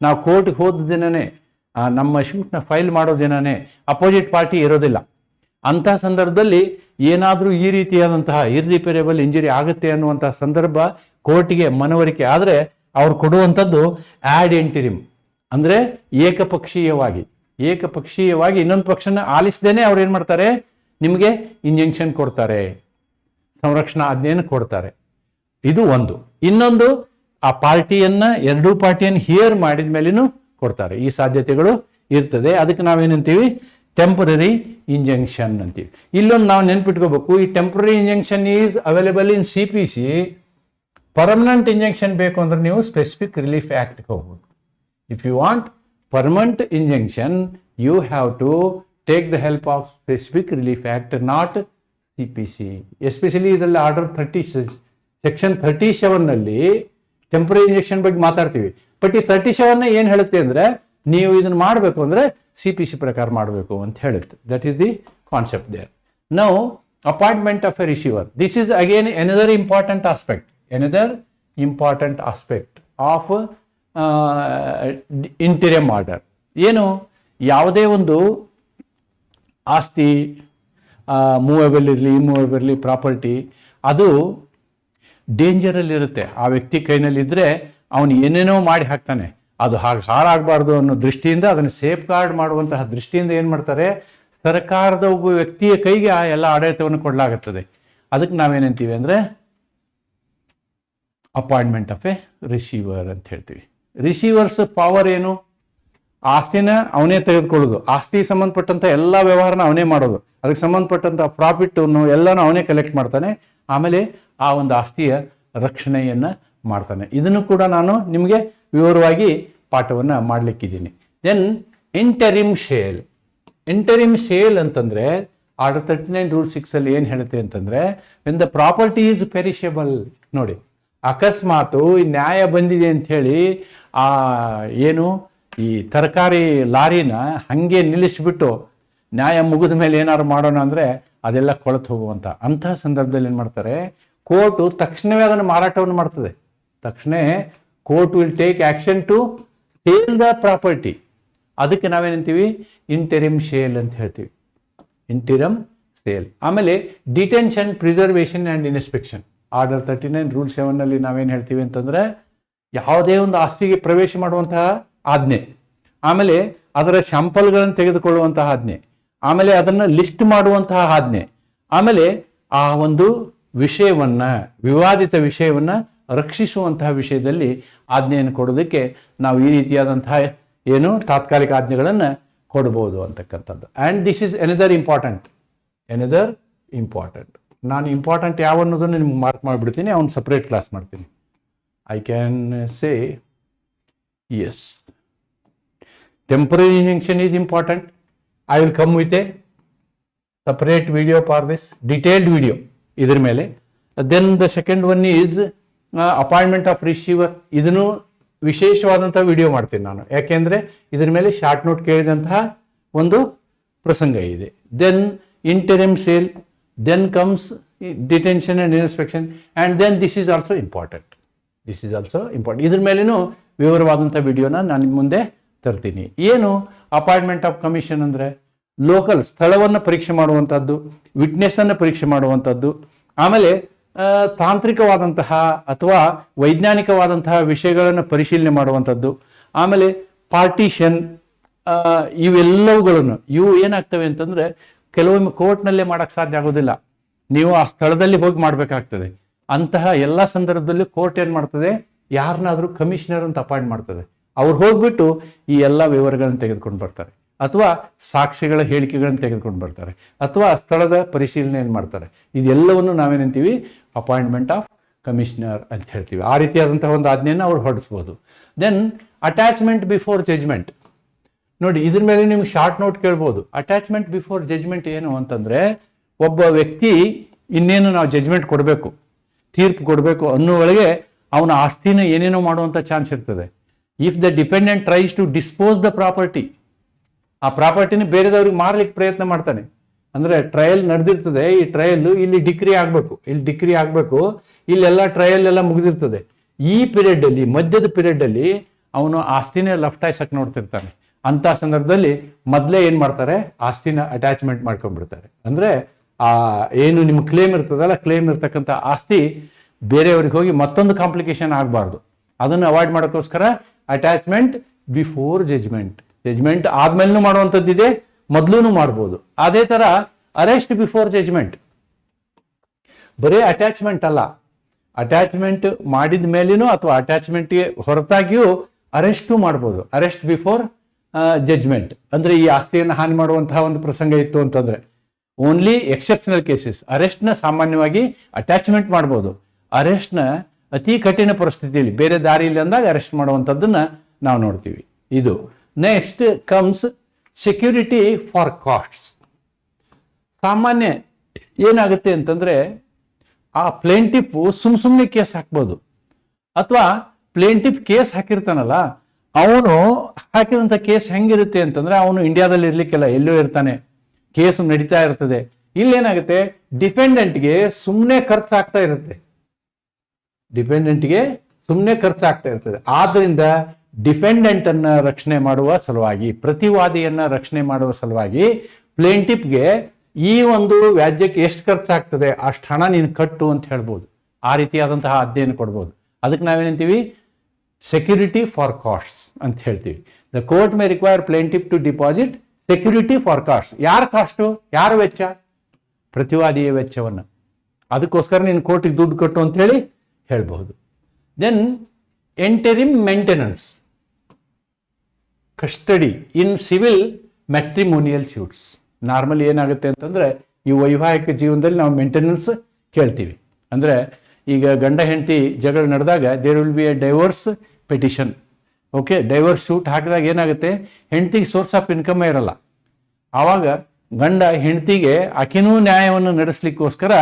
ನಾವು ಕೋರ್ಟ್ಗೆ ಹೋದ ದಿನನೇ ನಮ್ಮ ಶೂಟ್ನ ಫೈಲ್ ಮಾಡೋ ದಿನನೇ ಅಪೋಸಿಟ್ ಪಾರ್ಟಿ ಇರೋದಿಲ್ಲ. ಅಂಥ ಸಂದರ್ಭದಲ್ಲಿ ಏನಾದರೂ ಈ ರೀತಿಯಾದಂತಹ ಇರ್ರಿಪೇರೇಬಲ್ ಇಂಜುರಿ ಆಗುತ್ತೆ ಅನ್ನುವಂತಹ ಸಂದರ್ಭ ಕೋರ್ಟಿಗೆ ಮನವರಿಕೆ ಆದರೆ ಅವ್ರು ಕೊಡುವಂಥದ್ದು ಆಡ್ ಇಂಟರಿಮ್, ಅಂದರೆ ಏಕಪಕ್ಷೀಯವಾಗಿ ಇನ್ನೊಂದು ಪಕ್ಷನ ಆಲಿಸದೇನೆ ಅವ್ರು ಏನು ಮಾಡ್ತಾರೆ, ನಿಮಗೆ ಇಂಜೆಕ್ಷನ್ ಕೊಡ್ತಾರೆ, ಸಂರಕ್ಷಣಾ ಆಜ್ಞೆಯನ್ನು ಕೊಡ್ತಾರೆ. ಇದು ಒಂದು. ಇನ್ನೊಂದು, ಆ ಎರಡೂ ಪಾರ್ಟಿಯನ್ನು ಹಿಯರ್ ಮಾಡಿದ ಮೇಲೇನು ಕೊಡ್ತಾರೆ. ಈ ಸಾಧ್ಯತೆಗಳು ಇರ್ತದೆ. ಅದಕ್ಕೆ ನಾವೇನಂತೀವಿ, ಟೆಂಪರರಿ ಇಂಜಂಕ್ಷನ್ ಅಂತೀವಿ. ಇಲ್ಲೊಂದು ನಾವು ನೆನ್ಪಿಟ್ಕೋಬೇಕು, ಈ temporary injunction is available in CPC. Permanent injunction ಬೇಕು ಅಂದ್ರೆ ನೀವು ಸ್ಪೆಸಿಫಿಕ್ ರಿಲೀಫ್ ಆ್ಯಕ್ಟ್ಗೆ ಹೋಗ್ಬೇಕು. If you want permanent injunction you have to take the help of specific relief act, not CPC. Especially ಇದರಲ್ಲಿ ಆರ್ಡರ್ ಸೆಕ್ಷನ್ 37ನಲ್ಲಿ ಟೆಂಪರರಿ ಇಂಜೆಕ್ಷನ್ ಬಗ್ಗೆ ಮಾತಾಡ್ತೀವಿ. ಬಟ್ ಈ 37 ಏನು ಹೇಳುತ್ತೆ ಅಂದರೆ, ನೀವು ಇದನ್ನು ಮಾಡಬೇಕು ಅಂದರೆ CPC ಪ್ರಕಾರ ಮಾಡಬೇಕು ಅಂತ ಹೇಳುತ್ತೆ. That is the concept there. Now appointment of a receiver, this is again another important aspect of interim order. ಏನು, ಯಾವುದೇ ಒಂದು ಆಸ್ತಿ ಮೂವೇಬಲ್ ಇರಲಿ ಇಮ್ಮೂವೇಬಲ್ ಇರಲಿ ಪ್ರಾಪರ್ಟಿ, ಅದು ಡೇಂಜರಲ್ಲಿರುತ್ತೆ. ಆ ವ್ಯಕ್ತಿ ಕೈನಲ್ಲಿದ್ದರೆ ಅವನು ಏನೇನೋ ಮಾಡಿ ಹಾಕ್ತಾನೆ. ಅದು ಹಾಗೆ ಹಾಳಾಗಬಾರ್ದು ಅನ್ನೋ ದೃಷ್ಟಿಯಿಂದ, ಅದನ್ನು ಸೇಫ್ ಗಾರ್ಡ್ ಮಾಡುವಂತಹ ದೃಷ್ಟಿಯಿಂದ ಏನು ಮಾಡ್ತಾರೆ, ಸರ್ಕಾರದ ಒಬ್ಬ ವ್ಯಕ್ತಿಯ ಕೈಗೆ ಆ ಎಲ್ಲ ಆಡಳಿತವನ್ನು ಕೊಡಲಾಗುತ್ತದೆ. ಅದಕ್ಕೆ ನಾವೇನಂತೀವಿ ಅಂದರೆ ಅಪಾಯಿಂಟ್ಮೆಂಟ್ ಆಫ್ ಎ ರಿಸೀವರ್ ಅಂತ ಹೇಳ್ತೀವಿ. ರಿಸೀವರ್ಸ್ ಪವರ್ ಏನು, ಆಸ್ತಿನ ಅವನೇ ತೆಗೆದುಕೊಳ್ಳೋದು, ಆಸ್ತಿ ಸಂಬಂಧಪಟ್ಟಂಥ ಎಲ್ಲ ವ್ಯವಹಾರನ ಅವನೇ ಮಾಡೋದು, ಅದಕ್ಕೆ ಸಂಬಂಧಪಟ್ಟಂಥ ಪ್ರಾಫಿಟ್ಟನ್ನು ಎಲ್ಲನೂ ಅವನೇ ಕಲೆಕ್ಟ್ ಮಾಡ್ತಾನೆ. ಆಮೇಲೆ ಆ ಒಂದು ಆಸ್ತಿಯ ರಕ್ಷಣೆಯನ್ನು ಮಾಡ್ತಾನೆ. ಇದನ್ನು ಕೂಡ ನಾನು ನಿಮಗೆ ವಿವರವಾಗಿ ಪಾಠವನ್ನು ಮಾಡಲಿಕ್ಕಿದ್ದೀನಿ. ದೆನ್ ಇಂಟರಿಮ್ ಸೇಲ್ ಅಂತಂದರೆ ಆರ್ಡರ್ 39 ರೂಲ್ 6 ಏನು ಹೇಳುತ್ತೆ ಅಂತಂದರೆ, when the property is perishable. ನೋಡಿ, ಅಕಸ್ಮಾತು ಈ ನ್ಯಾಯ ಬಂದಿದೆ ಅಂಥೇಳಿ ಏನು ಈ ತರಕಾರಿ ಲಾರಿನ ಹಾಗೆ ನಿಲ್ಲಿಸಿಬಿಟ್ಟು ನ್ಯಾಯ ಮುಗಿದ ಮೇಲೆ ಏನಾದ್ರು ಮಾಡೋಣ ಅಂದರೆ ಅದೆಲ್ಲ ಕೊಳತು ಹೋಗುವಂಥ ಅಂತಹ ಸಂದರ್ಭದಲ್ಲಿ ಏನು ಮಾಡ್ತಾರೆ, ಕೋರ್ಟು ತಕ್ಷಣವೇ ಅದನ್ನು ಮಾರಾಟವನ್ನು ಮಾಡ್ತದೆ. ತಕ್ಷಣ court will take action to sale the property. ಅದಕ್ಕೆ ನಾವೇನಂತೀವಿ, ಇಂಟರಿಮ್ ಸೇಲ್ ಅಂತ ಹೇಳ್ತೀವಿ, ಇಂಟರಿಮ್ ಸೇಲ್. ಆಮೇಲೆ detention, preservation and inspection. Order 39 rule 7ನಲ್ಲಿ ನಾವೇನು ಹೇಳ್ತೀವಿ ಅಂತಂದರೆ, ಯಾವುದೇ ಒಂದು ಆಸ್ತಿಗೆ ಪ್ರವೇಶ ಮಾಡುವಂತಹ ಆಜ್ಞೆ, ಆಮೇಲೆ ಅದರ ಶಾಂಪಲ್ಗಳನ್ನು ತೆಗೆದುಕೊಳ್ಳುವಂತಹ ಆಜ್ಞೆ, ಆಮೇಲೆ ಅದನ್ನು ಲಿಸ್ಟ್ ಮಾಡುವಂತಹ ಆಜ್ಞೆ, ಆಮೇಲೆ ಆ ಒಂದು ವಿಷಯವನ್ನು, ವಿವಾದಿತ ವಿಷಯವನ್ನು ರಕ್ಷಿಸುವಂತಹ ವಿಷಯದಲ್ಲಿ ಆಜ್ಞೆಯನ್ನು ಕೊಡೋದಕ್ಕೆ ನಾವು ಈ ರೀತಿಯಾದಂತಹ ಏನು ತಾತ್ಕಾಲಿಕ ಆಜ್ಞೆಗಳನ್ನು ಕೊಡ್ಬೋದು ಅಂತಕ್ಕಂಥದ್ದು. And this is another important. ನಾನು ಇಂಪಾರ್ಟೆಂಟ್ ಯಾವ ಅನ್ನೋದನ್ನು ನಿಮ್ಗೆ ಮಾರ್ಕ್ ಮಾಡಿಬಿಡ್ತೀನಿ, ಅವ್ನು ಸಪ್ರೇಟ್ ಕ್ಲಾಸ್ ಮಾಡ್ತೀನಿ. I can say yes, temporary injunction is important. I will come with a separate video for this, detailed video ಇದರ ಮೇಲೆ. Then the second one is appointment of receiver. ಇದನ್ನು ವಿಶೇಷವಾದಂಥ ವಿಡಿಯೋ ಮಾಡ್ತೀನಿ ನಾನು, ಯಾಕೆಂದರೆ ಇದರ ಮೇಲೆ ಶಾರ್ಟ್ ನೋಟ್ ಕೇಳಿದಂತಹ ಒಂದು ಪ್ರಸಂಗ ಇದೆ. Then interim sale, then comes detention and inspection, and then this is also important. ಇದ್ರ ಮೇಲೇನು ವಿವರವಾದಂಥ ವಿಡಿಯೋನ ನಾನು ನಿಮ್ಮ ಮುಂದೆ ತರ್ತೀನಿ. ಏನು ಅಪಾಯಿಂಟ್ಮೆಂಟ್ ಆಫ್ ಕಮಿಷನ್ ಅಂದರೆ, ಲೋಕಲ್ ಸ್ಥಳವನ್ನು ಪರೀಕ್ಷೆ ಮಾಡುವಂಥದ್ದು, ವಿಟ್ನೆಸ್ಸನ್ನು ಪರೀಕ್ಷೆ ಮಾಡುವಂಥದ್ದು, ಆಮೇಲೆ ತಾಂತ್ರಿಕವಾದಂತಹ ಅಥವಾ ವೈಜ್ಞಾನಿಕವಾದಂತಹ ವಿಷಯಗಳನ್ನು ಪರಿಶೀಲನೆ ಮಾಡುವಂಥದ್ದು, ಆಮೇಲೆ ಪಾರ್ಟಿಷನ್, ಇವೆಲ್ಲವುಗಳನ್ನು ಏನಾಗ್ತವೆ ಅಂತಂದರೆ, ಕೆಲವೊಮ್ಮೆ ಕೋರ್ಟ್ನಲ್ಲೇ ಮಾಡೋಕ್ಕೆ ಸಾಧ್ಯ ಆಗೋದಿಲ್ಲ, ನೀವು ಆ ಸ್ಥಳದಲ್ಲಿ ಹೋಗಿ ಮಾಡಬೇಕಾಗ್ತದೆ. ಅಂತಹ ಎಲ್ಲ ಸಂದರ್ಭದಲ್ಲಿ ಕೋರ್ಟ್ ಏನು ಮಾಡ್ತದೆ, ಯಾರನ್ನಾದರೂ ಕಮಿಷನರ್ ಅಂತ ಅಪಾಯಿಂಟ್ ಮಾಡ್ತದೆ. ಅವ್ರು ಹೋಗ್ಬಿಟ್ಟು ಈ ಎಲ್ಲ ವಿವರಗಳನ್ನು ತೆಗೆದುಕೊಂಡು ಬರ್ತಾರೆ, ಅಥವಾ ಸಾಕ್ಷಿಗಳ ಹೇಳಿಕೆಗಳನ್ನು ತೆಗೆದುಕೊಂಡು ಬರ್ತಾರೆ, ಅಥವಾ ಸ್ಥಳದ ಪರಿಶೀಲನೆಯನ್ನು ಮಾಡ್ತಾರೆ. ಇದೆಲ್ಲವನ್ನು ನಾವೇನಂತೀವಿ, ಅಪಾಯಿಂಟ್ಮೆಂಟ್ ಆಫ್ ಕಮಿಷನರ್ ಅಂತ ಹೇಳ್ತೀವಿ. ಆ ರೀತಿಯಾದಂತಹ ಒಂದು ಆಜ್ಞೆಯನ್ನು ಅವ್ರು ಹೊರಡಿಸ್ಬೋದು. Then attachment before judgement. ನೋಡಿ, ಇದ್ರ ಮೇಲೆ ನಿಮ್ಗೆ ಶಾರ್ಟ್ ನೋಟ್ ಕೇಳ್ಬೋದು. ಅಟ್ಯಾಚ್ಮೆಂಟ್ ಬಿಫೋರ್ ಜಜ್ಮೆಂಟ್ ಏನು ಅಂತಂದರೆ, ಒಬ್ಬ ವ್ಯಕ್ತಿ ಇನ್ನೇನು ನಾವು ಜಡ್ಜ್ಮೆಂಟ್ ಕೊಡಬೇಕು, ತೀರ್ಪು ಕೊಡಬೇಕು ಅನ್ನೋವರೆಗೆ ಅವನ ಆಸ್ತಿನ ಏನೇನೋ ಮಾಡುವಂಥ ಚಾನ್ಸ್ ಇರ್ತದೆ. If the dependent tries to dispose the property, ಆ ಪ್ರಾಪರ್ಟಿನ ಬೇರೆದವ್ರಿಗೆ ಮಾರ್ಲಿಕ್ಕೆ ಪ್ರಯತ್ನ ಮಾಡ್ತಾನೆ. ಅಂದರೆ ಟ್ರಯಲ್ ನಡೆದಿರ್ತದೆ, ಈ ಟ್ರಯಲ್ ಇಲ್ಲಿ ಡಿಕ್ರಿ ಆಗಬೇಕು, ಇಲ್ಲೆಲ್ಲ ಟ್ರಯಲ್ ಎಲ್ಲ ಮುಗಿದಿರ್ತದೆ. ಈ ಪೀರಿಯಡಲ್ಲಿ, ಮಧ್ಯದ ಪೀರಿಯಡಲ್ಲಿ ಅವನು ಆಸ್ತಿನೇ ಲಫ್ಟಾಯ್ಸಕ್ಕೆ ನೋಡ್ತಿರ್ತಾನೆ. ಅಂಥ ಸಂದರ್ಭದಲ್ಲಿ ಮೊದಲೇ ಏನು ಮಾಡ್ತಾರೆ, ಆಸ್ತಿನ ಅಟ್ಯಾಚ್ಮೆಂಟ್ ಮಾಡ್ಕೊಂಡ್ಬಿಡ್ತಾರೆ. ಅಂದರೆ ಆ ಏನು ನಿಮ್ಮ ಕ್ಲೇಮ್ ಇರ್ತದಲ್ಲ, ಕ್ಲೇಮ್ ಇರ್ತಕ್ಕಂಥ ಆಸ್ತಿ ಬೇರೆಯವ್ರಿಗೆ ಹೋಗಿ ಮತ್ತೊಂದು ಕಾಂಪ್ಲಿಕೇಶನ್ ಆಗಬಾರ್ದು. ಅದನ್ನು ಅವಾಯ್ಡ್ ಮಾಡೋಕ್ಕೋಸ್ಕರ ಅಟ್ಯಾಚ್ಮೆಂಟ್ ಬಿಫೋರ್ ಜಜ್ಮೆಂಟ್ ಆದ್ಮೇಲೂ ಮಾಡುವಂಥದ್ದಿದೆ, ಮೊದಲೂ ಮಾಡ್ಬೋದು. ಅದೇ ಥರ ಅರೆಸ್ಟ್ ಬಿಫೋರ್ ಜಜ್ಮೆಂಟ್, ಬರೀ ಅಟ್ಯಾಚ್ಮೆಂಟ್ ಅಲ್ಲ, ಅಟ್ಯಾಚ್ಮೆಂಟ್ ಮಾಡಿದ ಮೇಲೇನೂ ಅಥವಾ ಅಟ್ಯಾಚ್ಮೆಂಟ್ಗೆ ಹೊರತಾಗಿಯೂ ಅರೆಸ್ಟು ಮಾಡ್ಬೋದು. ಅರೆಸ್ಟ್ ಬಿಫೋರ್ ಜಜ್ಮೆಂಟ್ ಅಂದರೆ ಈ ಆಸ್ತಿಯನ್ನು ಹಾನಿ ಮಾಡುವಂತಹ ಒಂದು ಪ್ರಸಂಗ ಇತ್ತು ಅಂತಂದರೆ ಓನ್ಲಿ ಎಕ್ಸೆಪ್ಷನಲ್ ಕೇಸಸ್. ಅರೆಸ್ಟ್ನ ಸಾಮಾನ್ಯವಾಗಿ ಅಟ್ಯಾಚ್ಮೆಂಟ್ ಮಾಡ್ಬೋದು. ಅರೆಸ್ಟ್ನ ಅತಿ ಕಠಿಣ ಪರಿಸ್ಥಿತಿಯಲ್ಲಿ ಬೇರೆ ದಾರಿ ಇಲ್ಲ ಅಂದಾಗ ಅರೆಸ್ಟ್ ಮಾಡುವಂಥದ್ದನ್ನು ನಾವು ನೋಡ್ತೀವಿ. ಇದು next comes security for costs. ಸಾಮಾನ್ಯ ಏನಾಗುತ್ತೆ ಅಂತಂದರೆ ಆ ಪ್ಲೇಂಟಿಫು ಸುಮ್ಮನೆ ಕೇಸ್ ಹಾಕ್ಬೋದು, ಅಥವಾ ಪ್ಲೇಂಟಿಫ್ ಕೇಸ್ ಹಾಕಿರ್ತಾನಲ್ಲ ಅವನು ಹಾಕಿದಂಥ ಕೇಸ್ ಹೆಂಗಿರುತ್ತೆ ಅಂತಂದರೆ ಅವನು ಇಂಡಿಯಾದಲ್ಲಿ ಇರಲಿಕ್ಕೆಲ್ಲ ಎಲ್ಲೋ ಇರ್ತಾನೆ, ಕೇಸು ನಡೀತಾ ಇರ್ತದೆ. ಇಲ್ಲೇನಾಗುತ್ತೆ, ಡಿಪೆಂಡೆಂಟ್ಗೆ ಸುಮ್ಮನೆ ಖರ್ಚಾಗ್ತಾ ಇರುತ್ತೆ, ಆದ್ದರಿಂದ ಡಿಪೆಂಡೆಂಟ್ ಅನ್ನ ರಕ್ಷಣೆ ಮಾಡುವ ಸಲುವಾಗಿ, ಪ್ರತಿವಾದಿಯನ್ನ ರಕ್ಷಣೆ ಮಾಡುವ ಸಲುವಾಗಿ ಪ್ಲೇಂಟಿಫ್ಗೆ ಈ ಒಂದು ವ್ಯಾಜ್ಯಕ್ಕೆ ಎಷ್ಟು ಖರ್ಚಾಗ್ತದೆ ಅಷ್ಟು ಹಣ ನೀನು ಕಟ್ಟು ಅಂತ ಹೇಳ್ಬೋದು. ಆ ರೀತಿಯಾದಂತಹ ಆಜ್ಞೆಯನ್ನು ಕೊಡ್ಬೋದು. ಅದಕ್ಕೆ ನಾವೇನಂತೀವಿ, ಸೆಕ್ಯೂರಿಟಿ ಫಾರ್ ಕಾಸ್ಟ್ಸ್ ಅಂತ ಹೇಳ್ತೀವಿ. The court may require plaintiff to deposit security for cost. ಯಾರ ಕಾಸ್ಟು, ಯಾರ ವೆಚ್ಚ? ಪ್ರತಿವಾದಿಯ ವೆಚ್ಚವನ್ನು. ಅದಕ್ಕೋಸ್ಕರ ನೀನು ಕೋರ್ಟಿಗೆ ದುಡ್ಡು ಕಟ್ಟು ಅಂತ ಹೇಳಿ ಹೇಳ್ಬಹುದು. Then interim maintenance, custody in civil matrimonial suits. Normally ಏನಾಗುತ್ತೆ ಅಂತಂದರೆ ಈ ವೈವಾಹಿಕ ಜೀವನದಲ್ಲಿ ನಾವು ಮೇಂಟೆನೆನ್ಸ್ ಕೇಳ್ತೀವಿ. ಅಂದರೆ ಈಗ ಗಂಡ ಹೆಂಡತಿ ಜಗಳ ನಡೆದಾಗ there will be a divorce petition. Okay, divorce suit ಹಾಕಿದಾಗ ಏನಾಗುತ್ತೆ, ಹೆಂಡತಿಗೆ ಸೋರ್ಸ್ ಆಫ್ ಇನ್ಕಮೇ ಇರಲ್ಲ. ಆವಾಗ ಗಂಡ ಹೆಂಡತಿಗೆ ಆಕಿನೂ ನ್ಯಾಯವನ್ನು ನಡೆಸಲಿಕ್ಕೋಸ್ಕರ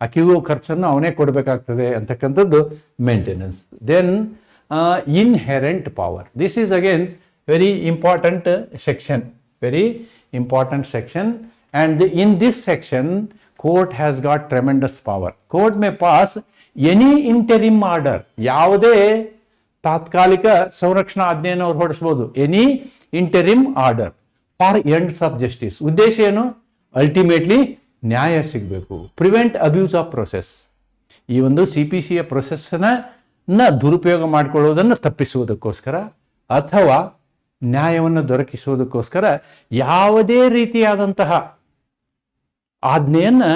ಆಕಿಗೂ ಖರ್ಚನ್ನು ಅವನೇ ಕೊಡಬೇಕಾಗ್ತದೆ ಅಂತಕ್ಕಂಥದ್ದು maintenance. Then inherent power. This is again very important section, and in this section court has got tremendous power. Court may pass any interim order, ಯಾವುದೇ ತಾತ್ಕಾಲಿಕ ಸಂರಕ್ಷಣಾ ಆಜ್ಞೆಯನ್ನು ಅವ್ರು ಹೊರಡಿಸಬಹುದು. Any interim order for ends of justice. ಉದ್ದೇಶ ಏನು? ಅಲ್ಟಿಮೇಟ್ಲಿ ನ್ಯಾಯ ಸಿಗಬೇಕು. Prevent abuse of process. ಈ ಒಂದು CPCಯ ಪ್ರೊಸೆಸ್ನ ದುರುಪಯೋಗ ಮಾಡಿಕೊಳ್ಳುವುದನ್ನು ತಪ್ಪಿಸುವುದಕ್ಕೋಸ್ಕರ ಅಥವಾ ನ್ಯಾಯವನ್ನು ದೊರಕಿಸುವುದಕ್ಕೋಸ್ಕರ ಯಾವುದೇ ರೀತಿಯಾದಂತಹ ಆಜ್ಞೆಯನ್ನು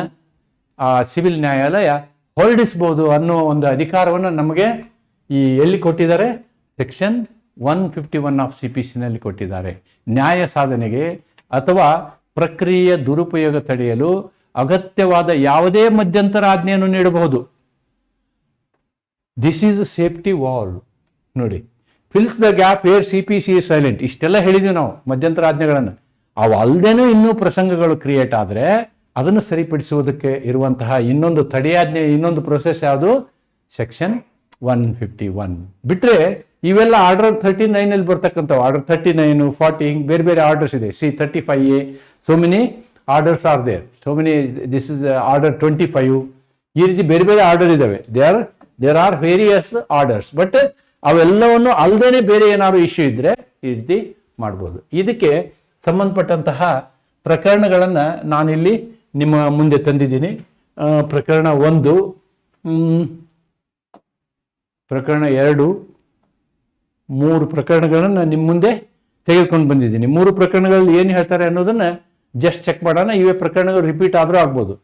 ಸಿವಿಲ್ ನ್ಯಾಯಾಲಯ ಹೊರಡಿಸ್ಬೋದು ಅನ್ನೋ ಒಂದು ಅಧಿಕಾರವನ್ನು ನಮಗೆ ಎಲ್ಲಿ ಕೊಟ್ಟಿದ್ದಾರೆ? ಸೆಕ್ಷನ್ 151 ಆಫ್ CPCನಲ್ಲಿ ಕೊಟ್ಟಿದ್ದಾರೆ. ನ್ಯಾಯ ಸಾಧನೆಗೆ ಅಥವಾ ಪ್ರಕ್ರಿಯೆಯ ದುರುಪಯೋಗ ತಡೆಯಲು ಅಗತ್ಯವಾದ ಯಾವುದೇ ಮಧ್ಯಂತರ ಆಜ್ಞೆಯನ್ನು ನೀಡಬಹುದು. This is safety wall. ನೋಡಿ, fills the gap where CPC is silent. ಇಷ್ಟೆಲ್ಲ ಹೇಳಿದ್ವಿ ನಾವು ಮಧ್ಯಂತರ ಆಜ್ಞೆಗಳನ್ನು. ಅವು ಅಲ್ಲದೇನೂ ಇನ್ನೂ ಪ್ರಸಂಗಗಳು ಕ್ರಿಯೇಟ್ ಆದರೆ ಅದನ್ನು ಸರಿಪಡಿಸುವುದಕ್ಕೆ ಇರುವಂತಹ ಇನ್ನೊಂದು ತಡೆಯಾಜ್ಞೆ, ಇನ್ನೊಂದು ಪ್ರೊಸೆಸ್ ಯಾವುದು? ಸೆಕ್ಷನ್ 151. ಬಿಟ್ಟರೆ ಇವೆಲ್ಲ ಆರ್ಡರ್ 39 ಬರ್ತಕ್ಕಂಥವು. ಆರ್ಡರ್ 39, 40 ಹಿಂಗೆ ಬೇರೆ ಬೇರೆ ಆರ್ಡರ್ಸ್ ಇದೆ. C35A, so many orders are there, so many, this is order 25. ಈ ರೀತಿ ಬೇರೆ ಬೇರೆ ಆರ್ಡರ್ ಇದ್ದಾವೆ. There are various orders. But ಅವೆಲ್ಲವನ್ನು ಅಲ್ಲದೇ ಬೇರೆ ಏನಾದ್ರು ಇಶ್ಯೂ ಇದ್ರೆ ಈ ರೀತಿ ಮಾಡ್ಬೋದು. ಇದಕ್ಕೆ ಸಂಬಂಧಪಟ್ಟಂತಹ ಪ್ರಕರಣಗಳನ್ನು ನಾನಿಲ್ಲಿ ನಿಮ್ಮ ಮುಂದೆ ತಂದಿದ್ದೀನಿ. ಪ್ರಕರಣ 1, ಪ್ರಕರಣ 2, 3 ಪ್ರಕರಣಗಳನ್ನು ನಿಮ್ಮ ಮುಂದೆ ತೆಗೆದುಕೊಂಡು ಬಂದಿದ್ದೀನಿ. 3 ಪ್ರಕರಣಗಳಲ್ಲಿ ಏನು ಹೇಳ್ತಾರೆ ಅನ್ನೋದನ್ನ ಜಸ್ಟ್ ಚೆಕ್ ಮಾಡೋಣ. ಇವೇ ಪ್ರಕರಣಗಳು ರಿಪೀಟ್ ಆದರೂ ಆಗ್ಬೋದು.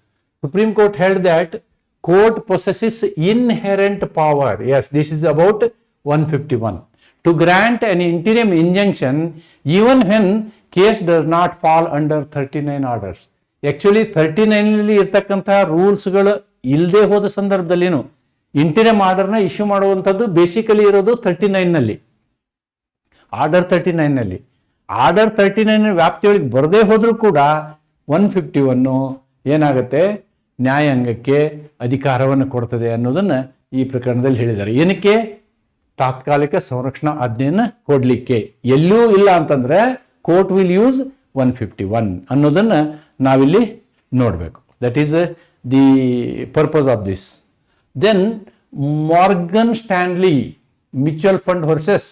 Supreme Court held that court possesses inherent power. Yes, this is about 151. To grant an interim injunction even when case does not fall under 39 orders. Actually 39ನಲ್ಲಿ ಇರ್ತಕ್ಕಂತಹ ರೂಲ್ಸ್ಗಳು ಇಲ್ಲದೆ ಹೋದ ಸಂದರ್ಭದಲ್ಲಿನೂ ಇಂಟಿರಿಮ್ ಆರ್ಡರ್ನ ಇಶ್ಯೂ ಮಾಡುವಂಥದ್ದು ಬೇಸಿಕಲಿ ಇರೋದು 39ನಲ್ಲಿ, ಆರ್ಡರ್ 39ನಲ್ಲಿ. ಆರ್ಡರ್ 39 ವ್ಯಾಪ್ತಿಯೊಳಗೆ ಬರದೇ ಹೋದ್ರೂ ಕೂಡ 151 ಏನಾಗುತ್ತೆ, ನ್ಯಾಯಾಂಗಕ್ಕೆ ಅಧಿಕಾರವನ್ನು ಕೊಡ್ತದೆ ಅನ್ನೋದನ್ನು ಈ ಪ್ರಕರಣದಲ್ಲಿ ಹೇಳಿದ್ದಾರೆ. ಏನಕ್ಕೆ? ತಾತ್ಕಾಲಿಕ ಸಂರಕ್ಷಣಾ ಆಜ್ಞೆಯನ್ನು ಕೊಡಲಿಕ್ಕೆ. ಎಲ್ಲೂ ಇಲ್ಲ ಅಂತಂದರೆ ಕೋರ್ಟ್ ವಿಲ್ ಯೂಸ್ 151 ಅನ್ನೋದನ್ನು ನಾವಿಲ್ಲಿ ನೋಡಬೇಕು. That is the purpose of this. Then Morgan Stanley mutual fund versus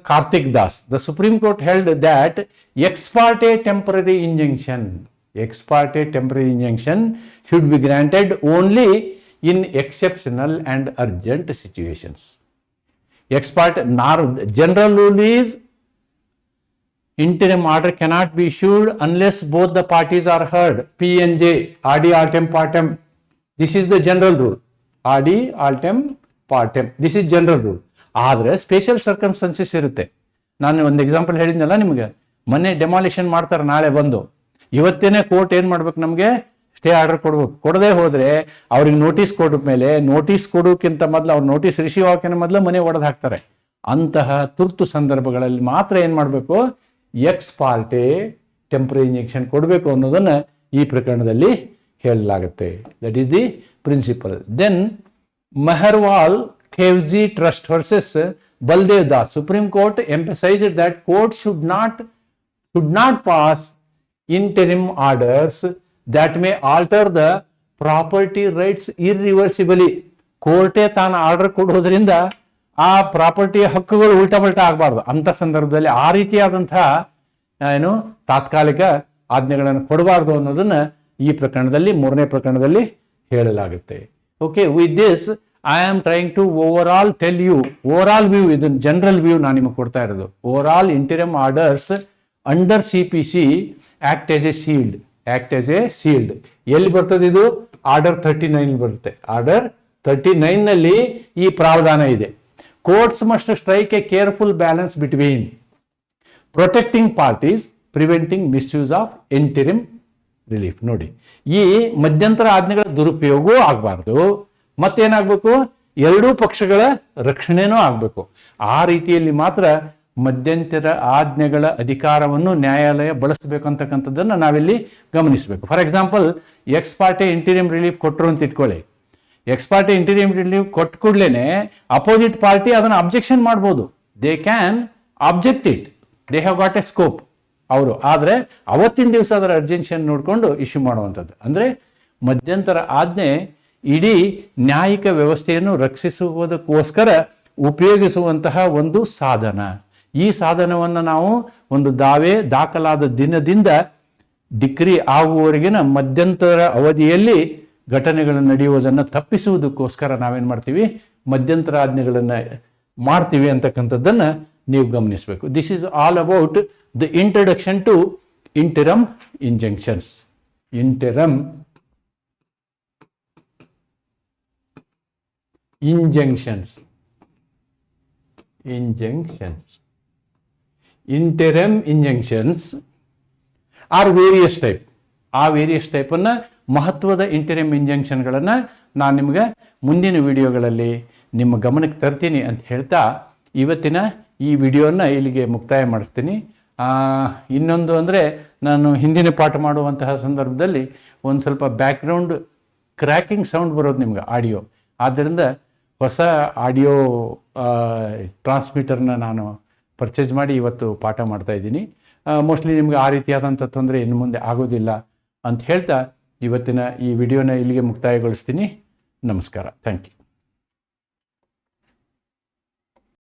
Karthik Das. The Supreme Court held that ex parte temporary injunction should be granted only in exceptional and urgent situations. Ex parte general rule is interim order cannot be issued unless both the parties are heard. P&J, RD altem partem. This is the general rule. RD altem partem. This is general rule. ಆದರೆ ಸ್ಪೆಷಲ್ ಸರ್ಕಮ್ಸ್ಟೆನ್ಸಸ್ ಇರುತ್ತೆ. ನಾನು ಒಂದು ಎಕ್ಸಾಂಪಲ್ ಹೇಳಿದ್ನಲ್ಲ ನಿಮಗೆ, ಮೊನ್ನೆ ಡೆಮಾಲಿಷನ್ ಮಾಡ್ತಾರೆ, ನಾಳೆ ಬಂದು ಇವತ್ತೇನೆ ಕೋರ್ಟ್ ಏನು ಮಾಡ್ಬೇಕು, ನಮಗೆ ಸ್ಟೇ ಆರ್ಡರ್ ಕೊಡ್ಬೇಕು. ಕೊಡದೇ ಹೋದರೆ ಅವ್ರಿಗೆ ನೋಟಿಸ್ ಕೊಡ ಮೇಲೆ, ನೋಟಿಸ್ ಕೊಡೋಕ್ಕಿಂತ ಮೊದಲು, ಅವ್ರು ನೋಟಿಸ್ ರಿಸೀವ್ ಆಗೋಕ್ಕಿಂತ ಮೊದಲು ಮನೆ ಒಡೆದು ಹಾಕ್ತಾರೆ. ಅಂತಹ ತುರ್ತು ಸಂದರ್ಭಗಳಲ್ಲಿ ಮಾತ್ರ ಏನು ಮಾಡಬೇಕು, ಎಕ್ಸ್ ಪಾರ್ಟೆ ಟೆಂಪರರಿ ಇಂಜೆಕ್ಷನ್ ಕೊಡಬೇಕು ಅನ್ನೋದನ್ನು ಈ ಪ್ರಕರಣದಲ್ಲಿ ಹೇಳಲಾಗುತ್ತೆ. That is the principle. Then Meherwal Khevji Trust versus Baldev Das. Supreme Court emphasized that court should not pass interim orders that may alter the property rights irreversibly. ಕೋರ್ಟೇ ತಾನು ಆರ್ಡರ್ ಕೊಡೋದ್ರಿಂದ ಆ ಪ್ರಾಪರ್ಟಿಯ ಹಕ್ಕುಗಳು ಉಲ್ಟಾ ಪಲ್ಟಾ ಆಗಬಾರ್ದು. ಅಂಥ ಸಂದರ್ಭದಲ್ಲಿ ಆ ರೀತಿಯಾದಂತಹ ತಾತ್ಕಾಲಿಕ ಆಜ್ಞೆಗಳನ್ನು ಕೊಡಬಾರ್ದು ಅನ್ನೋದನ್ನು ಈ ಪ್ರಕರಣದಲ್ಲಿ, ಮೂರನೇ ಪ್ರಕರಣದಲ್ಲಿ ಹೇಳಲಾಗುತ್ತೆ. Okay, with this I am trying to overall tell you, overall view, ಇದು ಜನರಲ್ ವ್ಯೂ ನಾನು ನಿಮಗೆ ಕೊಡ್ತಾ ಇರೋದು. Overall interim orders under CPC act as A shield. ಎಲ್ಲಿ ಬರ್ತದೆ ಇದು? ಆರ್ಡರ್ 39 ಬರುತ್ತೆ. ಆರ್ಡರ್ 39 ನಲ್ಲಿ ಈ ಪ್ರಾವಧಾನ ಇದೆ. Courts must strike A careful balance between protecting parties, preventing misuse of interim relief. ನೋಡಿ, ಈ ಮಧ್ಯಂತರ ಆಜ್ಞೆಗಳ ದುರುಪಯೋಗವೂ ಆಗಬಾರ್ದು, ಮತ್ತೇನಾಗಬೇಕು, ಎರಡೂ ಪಕ್ಷಗಳ ರಕ್ಷಣೆನೂ ಆಗಬೇಕು. ಆ ರೀತಿಯಲ್ಲಿ ಮಾತ್ರ ಮಧ್ಯಂತರ ಆಜ್ಞೆಗಳ ಅಧಿಕಾರವನ್ನು ನ್ಯಾಯಾಲಯ ಬಳಸಬೇಕಂತಕ್ಕಂಥದ್ದನ್ನು ನಾವಿಲ್ಲಿ ಗಮನಿಸಬೇಕು. For example, ex parte interim relief ಕೊಟ್ಟರು ಅಂತ ಇಟ್ಕೊಳ್ಳಿ. ಎಕ್ಸ್ ಪಾರ್ಟೆ ಇಂಟೀರಿಯಂ ರಿಲೀಫ್ ಕೊಟ್ಟ ಕೂಡಲೇ ಅಪೋಸಿಟ್ ಪಾರ್ಟಿ ಅದನ್ನು ಅಬ್ಜೆಕ್ಷನ್ ಮಾಡ್ಬೋದು. They can object it, they have got a scope ಅವರು. ಆದರೆ ಅವತ್ತಿನ ದಿವಸ ಅದರ ಅರ್ಜೆನ್ಷನ್ ನೋಡಿಕೊಂಡು ಇಶ್ಯೂ ಮಾಡುವಂಥದ್ದು. ಅಂದರೆ ಮಧ್ಯಂತರ ಆಜ್ಞೆ ಇಡೀ ನ್ಯಾಯಿಕ ವ್ಯವಸ್ಥೆಯನ್ನು ರಕ್ಷಿಸುವುದಕ್ಕೋಸ್ಕರ ಉಪಯೋಗಿಸುವಂತಹ ಒಂದು ಸಾಧನ. ಈ ಸಾಧನವನ್ನು ನಾವು ಒಂದು ದಾಖಲಾದ ದಿನದಿಂದ ಡಿಕ್ರಿ ಆಗುವವರೆಗಿನ ಮಧ್ಯಂತರ ಅವಧಿಯಲ್ಲಿ ಘಟನೆಗಳು ನಡೆಯುವುದನ್ನು ತಪ್ಪಿಸುವುದಕ್ಕೋಸ್ಕರ ನಾವೇನು ಮಾಡ್ತೀವಿ, ಮಧ್ಯಂತರ ಆಜ್ಞೆಗಳನ್ನು ಮಾಡ್ತೀವಿ ಅಂತಕ್ಕಂಥದ್ದನ್ನು ನೀವು ಗಮನಿಸಬೇಕು. This is all about the introduction to interim injunctions. Interim injunctions. Interim injunctions are various type. ಆ ವೇರಿಯಸ್ ಟೈಪನ್ನು, ಮಹತ್ವದ ಇಂಟರಿಮ್ ಇಂಜಂಕ್ಷನ್ಗಳನ್ನು ನಾನು ನಿಮಗೆ ಮುಂದಿನ ವಿಡಿಯೋಗಳಲ್ಲಿ ನಿಮ್ಮ ಗಮನಕ್ಕೆ ತರ್ತೀನಿ ಅಂತ ಹೇಳ್ತಾ ಇವತ್ತಿನ ಈ ವಿಡಿಯೋನ ಇಲ್ಲಿಗೆ ಮುಕ್ತಾಯ ಮಾಡಿಸ್ತೀನಿ. ಇನ್ನೊಂದು ಅಂದರೆ, ನಾನು ಹಿಂದಿನ ಪಾಠ ಮಾಡುವಂತಹ ಸಂದರ್ಭದಲ್ಲಿ ಒಂದು ಸ್ವಲ್ಪ ಬ್ಯಾಕ್ಗ್ರೌಂಡ್ ಕ್ರ್ಯಾಕಿಂಗ್ ಸೌಂಡ್ ಬರೋದು ನಿಮ್ಗೆ ಆಡಿಯೋ. ಆದ್ದರಿಂದ ಹೊಸ ಆಡಿಯೋ ಟ್ರಾನ್ಸ್ಮಿಟರ್ನ ನಾನು ಪರ್ಚೇಸ್ ಮಾಡಿ ಇವತ್ತು ಪಾಠ ಮಾಡ್ತಾಯಿದ್ದೀನಿ. ಮೋಸ್ಟ್ಲಿ ನಿಮ್ಗೆ ಆ ರೀತಿಯಾದಂಥ ತೊಂದರೆ ಇನ್ನು ಮುಂದೆ ಆಗೋದಿಲ್ಲ ಅಂತ ಹೇಳ್ತಾ ಇವತ್ತಿನ ಈ ವಿಡಿಯೋನ ಇಲ್ಲಿಗೆ ಮುಕ್ತಾಯಗೊಳಿಸ್ತೀನಿ. ನಮಸ್ಕಾರ. Thank you.